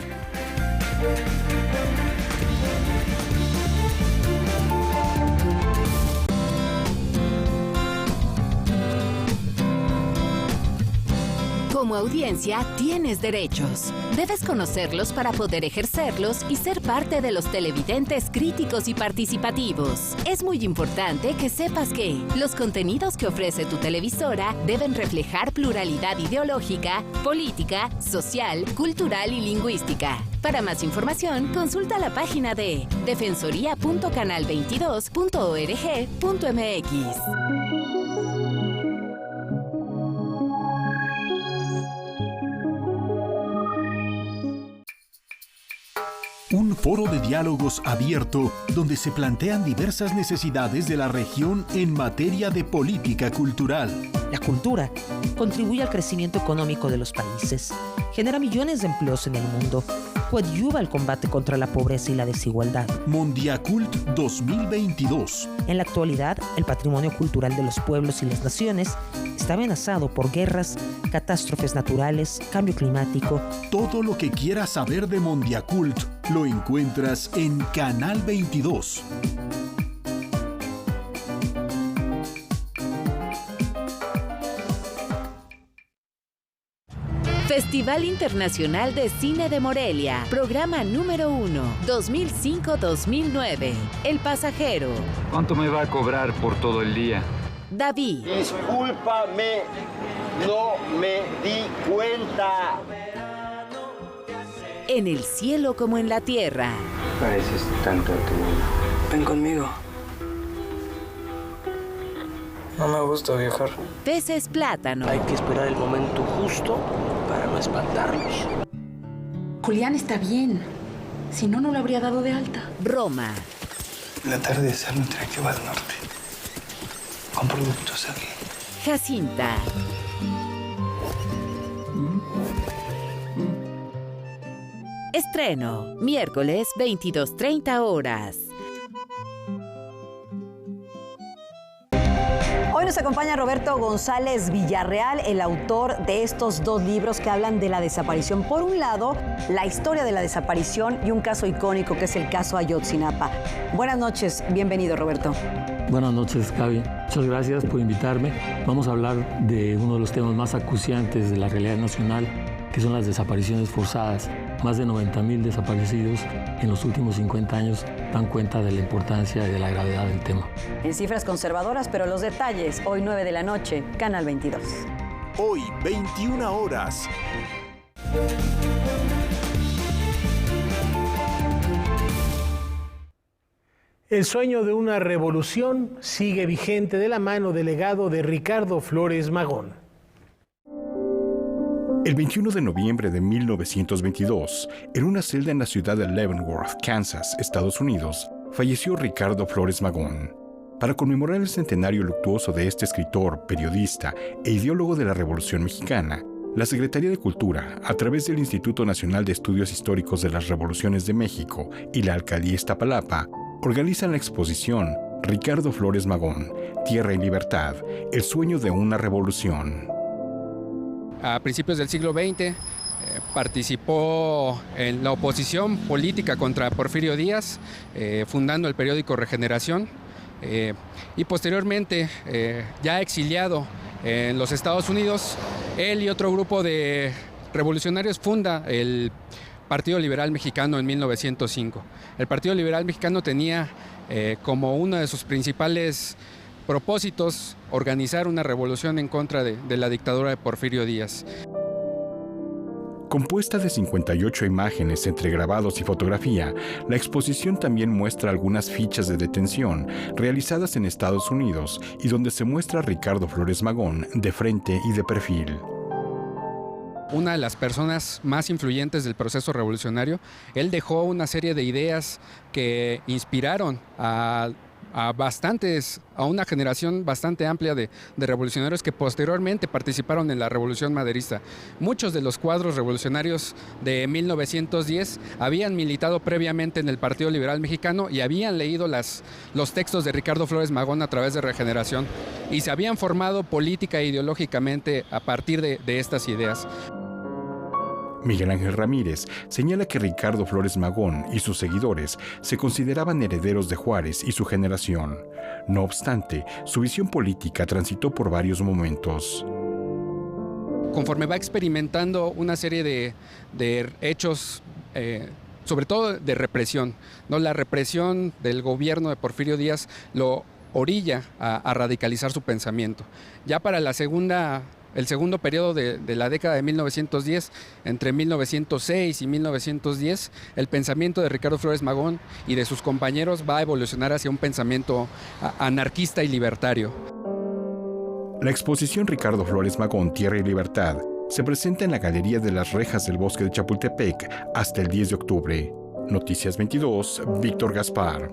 Como audiencia, tienes derechos. Debes conocerlos para poder ejercerlos y ser parte de los televidentes críticos y participativos. Es muy importante que sepas que los contenidos que ofrece tu televisora deben reflejar pluralidad ideológica, política, social, cultural y lingüística. Para más información, consulta la página de defensoría.canal22.org.mx. Un foro de diálogos abierto donde se plantean diversas necesidades de la región en materia de política cultural. La cultura contribuye al crecimiento económico de los países, genera millones de empleos en el mundo, coadyuva al combate contra la pobreza y la desigualdad. Mondiacult 2022. En la actualidad, el patrimonio cultural de los pueblos y las naciones está amenazado por guerras, catástrofes naturales, cambio climático. Todo lo que quieras saber de Mondiacult lo encuentras en Canal 22. Festival Internacional de Cine de Morelia, programa número 1, 2005-2009. El Pasajero. ¿Cuánto me va a cobrar por todo el día? David. Discúlpame, no me di cuenta. en el cielo como en la tierra. Pareces tanto a tu mamá. Ven conmigo. No me gusta viajar. Peces plátano. Hay que esperar el momento justo para no espantarlos. Julián está bien. Si no, no lo habría dado de alta. Roma. La tarde de sal un tren que va al norte. Con productos aquí. Jacinta. Estreno, miércoles 22:30 horas. Hoy nos acompaña Roberto González Villarreal, el autor de estos dos libros que hablan de la desaparición. Por un lado, la historia de la desaparición y un caso icónico que es el caso Ayotzinapa. Buenas noches, bienvenido Roberto. Buenas noches, Gaby. Muchas gracias por invitarme. Vamos a hablar de uno de los temas más acuciantes de la realidad nacional, que son las desapariciones forzadas. Más de 90,000 desaparecidos en los últimos 50 años dan cuenta de la importancia y de la gravedad del tema. En cifras conservadoras, pero los detalles, hoy 9 de la noche, Canal 22. Hoy, 21 horas. El sueño de una revolución sigue vigente de la mano del legado de Ricardo Flores Magón. El 21 de noviembre de 1922, en una celda en la ciudad de Leavenworth, Kansas, Estados Unidos, falleció Ricardo Flores Magón. Para conmemorar el centenario luctuoso de este escritor, periodista e ideólogo de la Revolución Mexicana, la Secretaría de Cultura, a través del Instituto Nacional de Estudios Históricos de las Revoluciones de México y la Alcaldía Iztapalapa, organizan la exposición Ricardo Flores Magón, Tierra y Libertad, el sueño de una revolución. A principios del siglo XX participó en la oposición política contra Porfirio Díaz, fundando el periódico Regeneración, y posteriormente, ya exiliado en los Estados Unidos, él y otro grupo de revolucionarios funda el Partido Liberal Mexicano en 1905. El Partido Liberal Mexicano tenía como uno de sus principales propósitos organizar una revolución en contra de la dictadura de Porfirio Díaz. Compuesta de 58 imágenes entre grabados y fotografía, la exposición también muestra algunas fichas de detención realizadas en Estados Unidos y donde se muestra a Ricardo Flores Magón de frente y de perfil. Una de las personas más influyentes del proceso revolucionario, él dejó una serie de ideas que inspiraron a una generación bastante amplia de revolucionarios que posteriormente participaron en la Revolución Maderista. Muchos de los cuadros revolucionarios de 1910 habían militado previamente en el Partido Liberal Mexicano y habían leído los textos de Ricardo Flores Magón a través de Regeneración y se habían formado política e ideológicamente a partir de estas ideas. Miguel Ángel Ramírez señala que Ricardo Flores Magón y sus seguidores se consideraban herederos de Juárez y su generación. No obstante, su visión política transitó por varios momentos. Conforme va experimentando una serie de hechos, sobre todo de represión, ¿no? La represión del gobierno de Porfirio Díaz lo orilla a radicalizar su pensamiento. Ya para el segundo periodo de la década de 1910, entre 1906 y 1910, el pensamiento de Ricardo Flores Magón y de sus compañeros va a evolucionar hacia un pensamiento anarquista y libertario. La exposición Ricardo Flores Magón, Tierra y Libertad se presenta en la Galería de las Rejas del Bosque de Chapultepec hasta el 10 de octubre. Noticias 22, Víctor Gaspar.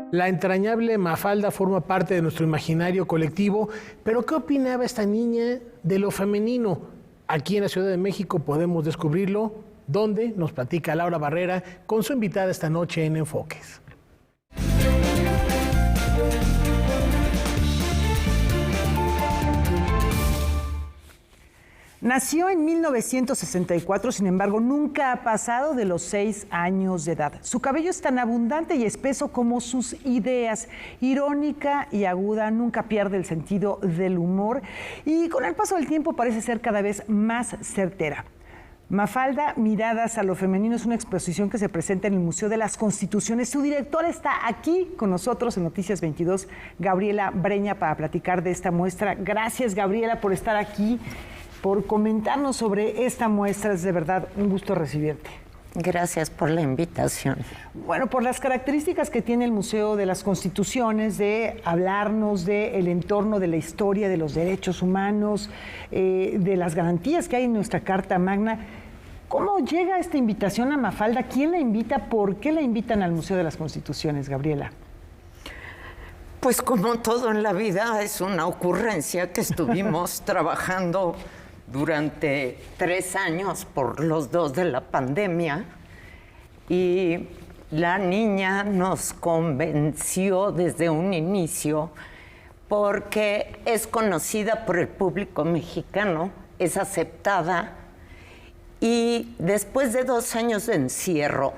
La entrañable Mafalda forma parte de nuestro imaginario colectivo, pero ¿qué opinaba esta niña de lo femenino? Aquí en la Ciudad de México podemos descubrirlo, donde nos platica Laura Barrera con su invitada esta noche en Enfoques. Nació en 1964, sin embargo, nunca ha pasado de los 6 años de edad. Su cabello es tan abundante y espeso como sus ideas. Irónica y aguda, nunca pierde el sentido del humor y con el paso del tiempo parece ser cada vez más certera. Mafalda, Miradas a lo Femenino es una exposición que se presenta en el Museo de las Constituciones. Su directora está aquí con nosotros en Noticias 22, Gabriela Breña, para platicar de esta muestra. Gracias, Gabriela, por estar aquí. por comentarnos sobre esta muestra. Es de verdad un gusto recibirte. Gracias por la invitación. Bueno, por las características que tiene el Museo de las Constituciones de hablarnos del entorno, de la historia, de los derechos humanos, de las garantías que hay en nuestra Carta Magna. ¿Cómo llega esta invitación a Mafalda? ¿Quién la invita? ¿Por qué la invitan al Museo de las Constituciones, Gabriela? Pues como todo en la vida, es una ocurrencia que estuvimos trabajando durante 3 años por los 2 de la pandemia, y la niña nos convenció desde un inicio porque es conocida por el público mexicano, es aceptada, y después de 2 años de encierro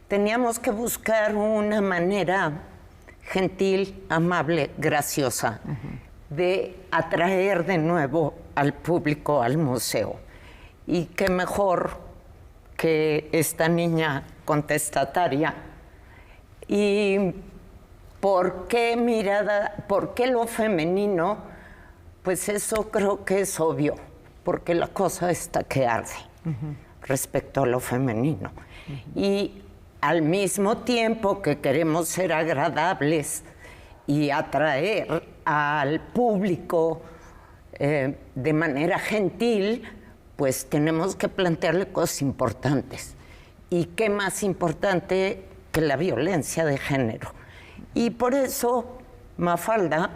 teníamos que buscar una manera gentil, amable, graciosa de atraer de nuevo al público al museo. Y qué mejor que esta niña contestataria. ¿Y por qué lo femenino? Pues eso creo que es obvio, porque la cosa está que arde respecto a lo femenino. Y al mismo tiempo que queremos ser agradables y atraer al público de manera gentil, pues tenemos que plantearle cosas importantes. ¿Y qué más importante que la violencia de género? Y por eso Mafalda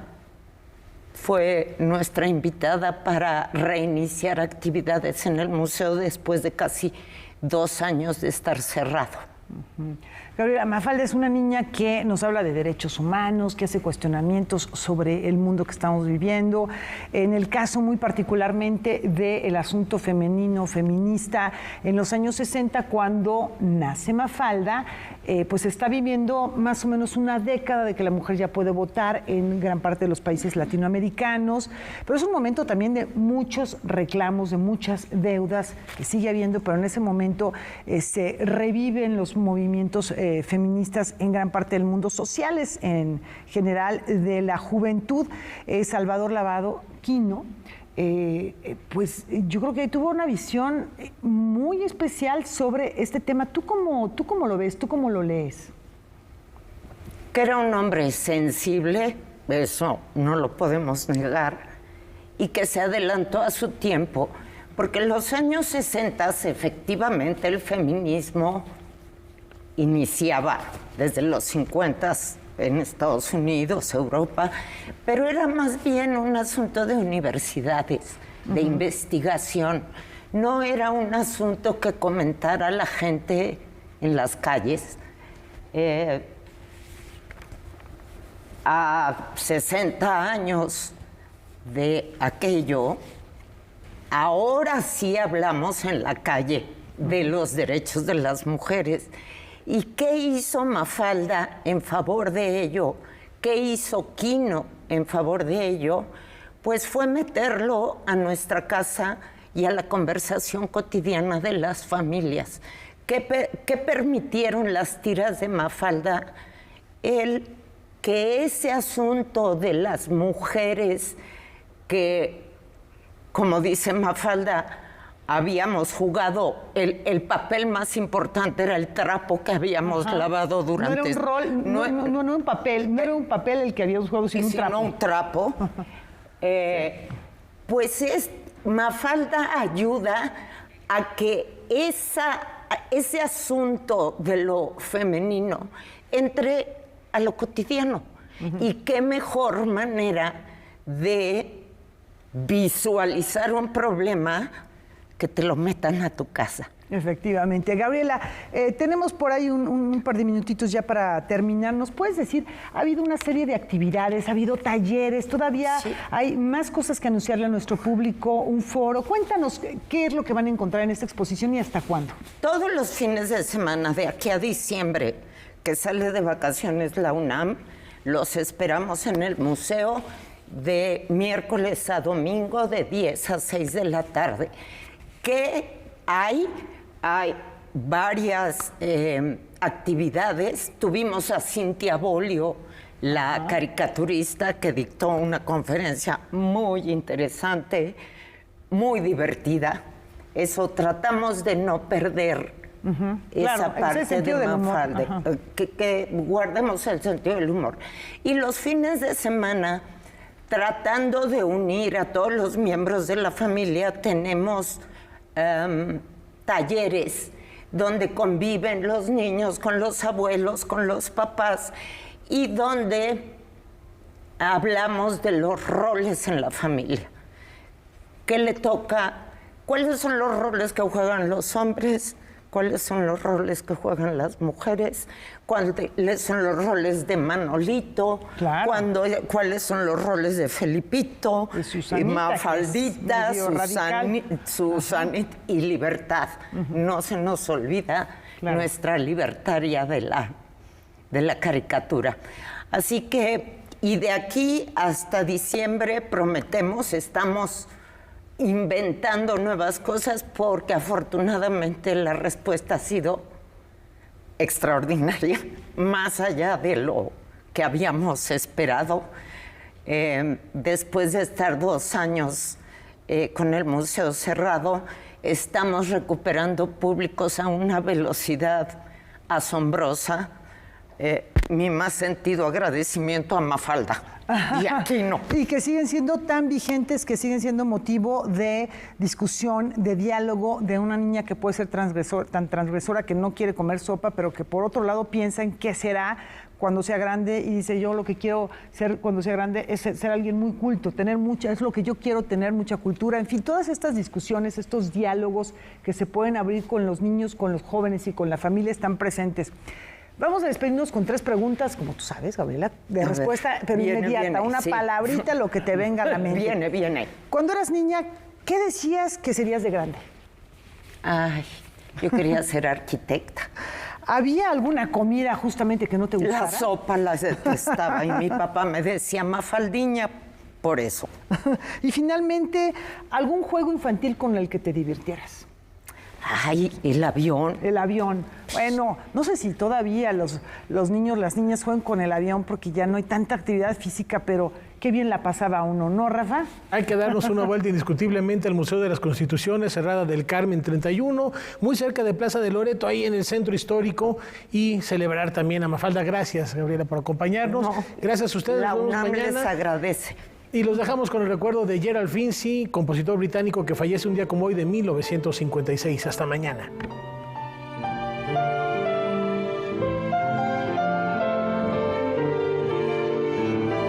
fue nuestra invitada para reiniciar actividades en el museo después de casi 2 años de estar cerrado. Gabriela, Mafalda es una niña que nos habla de derechos humanos, que hace cuestionamientos sobre el mundo que estamos viviendo. En el caso muy particularmente del asunto femenino, feminista, en los años 60, cuando nace Mafalda, pues está viviendo más o menos una década de que la mujer ya puede votar en gran parte de los países latinoamericanos, pero es un momento también de muchos reclamos, de muchas deudas que sigue habiendo, pero en ese momento se reviven los movimientos feministas en gran parte del mundo, sociales en general, de la juventud. Salvador Lavado Quino, pues yo creo que tuvo una visión muy especial sobre este tema. ¿Tú cómo lo ves? ¿Tú cómo lo lees? Que era un hombre sensible, eso no lo podemos negar, y que se adelantó a su tiempo, porque en los años 60 efectivamente el feminismo iniciaba desde los 50 en Estados Unidos, Europa, pero era más bien un asunto de universidades, de investigación. No era un asunto que comentara la gente en las calles. A 60 años de aquello, ahora sí hablamos en la calle de los derechos de las mujeres. ¿Y qué hizo Mafalda en favor de ello? ¿Qué hizo Quino en favor de ello? Pues fue meterlo a nuestra casa y a la conversación cotidiana de las familias. ¿Qué permitieron las tiras de Mafalda? Que ese asunto de las mujeres que, como dice Mafalda, habíamos jugado, el papel más importante era el trapo que habíamos lavado durante... No era un rol, no era un papel el que habíamos jugado, sino un trapo. Pues Mafalda ayuda a que ese asunto de lo femenino entre a lo cotidiano. Y qué mejor manera de visualizar un problema que te lo metan a tu casa. Efectivamente. Gabriela, tenemos por ahí un par de minutitos ya para terminar. ¿Nos puedes decir, ha habido una serie de actividades, ha habido talleres, todavía hay más cosas que anunciarle a nuestro público, un foro? Cuéntanos qué es lo que van a encontrar en esta exposición y hasta cuándo. Todos los fines de semana, de aquí a diciembre, que sale de vacaciones la UNAM, los esperamos en el museo de miércoles a domingo de 10 a 6 de la tarde. ¿Qué hay? Hay varias actividades. Tuvimos a Cintia Bolio, la caricaturista, que dictó una conferencia muy interesante. muy divertida. Eso tratamos de no perder esa parte de Mafalda, que guardemos el sentido del humor. Y los fines de semana, tratando de unir a todos los miembros de la familia, tenemos talleres donde conviven los niños con los abuelos, con los papás, y donde hablamos de los roles en la familia. ¿Qué le toca? ¿Cuáles son los roles que juegan los hombres? ¿Cuáles son los roles que juegan las mujeres? ¿Cuáles son los roles de Manolito? Claro. ¿Cuáles son los roles de Felipito? Y Mafaldita, Susanita y Libertad. No se nos olvida nuestra libertaria de la caricatura. Así que, y de aquí hasta diciembre prometemos, estamos inventando nuevas cosas, porque afortunadamente la respuesta ha sido extraordinaria, más allá de lo que habíamos esperado. Después de estar 2 años con el museo cerrado, estamos recuperando públicos a una velocidad asombrosa. Mi más sentido agradecimiento a Mafalda. Y aquí no. Y que siguen siendo tan vigentes, que siguen siendo motivo de discusión, de diálogo, de una niña que puede ser tan transgresora que no quiere comer sopa, pero que por otro lado piensa en qué será cuando sea grande y dice: yo lo que quiero ser cuando sea grande es ser alguien muy culto, es lo que yo quiero, tener mucha cultura. En fin, todas estas discusiones, estos diálogos que se pueden abrir con los niños, con los jóvenes y con la familia están presentes. Vamos a despedirnos con 3 preguntas, como tú sabes, Gabriela, de respuesta, pero inmediata, una palabrita, lo que te venga a la mente. Viene. Cuando eras niña, ¿qué decías que serías de grande? Ay, yo quería ser arquitecta. ¿Había alguna comida justamente que no te gustara? La sopa la detestaba y mi papá me decía: Mafaldiña, por eso. Y finalmente, ¿algún juego infantil con el que te divirtieras? Ay, el avión. El avión. Bueno, no sé si todavía los niños, las niñas juegan con el avión porque ya no hay tanta actividad física, pero qué bien la pasaba uno, ¿no, Rafa? Hay que darnos una vuelta indiscutiblemente al Museo de las Constituciones, Cerrada del Carmen 31, muy cerca de Plaza de Loreto, ahí en el centro histórico, y celebrar también a Mafalda. Gracias, Gabriela, por acompañarnos. Gracias a ustedes. La nos vemos UNAM mañana. les agradece. Y los dejamos con el recuerdo de Gerald Finzi, compositor británico que fallece un día como hoy de 1956. Hasta mañana.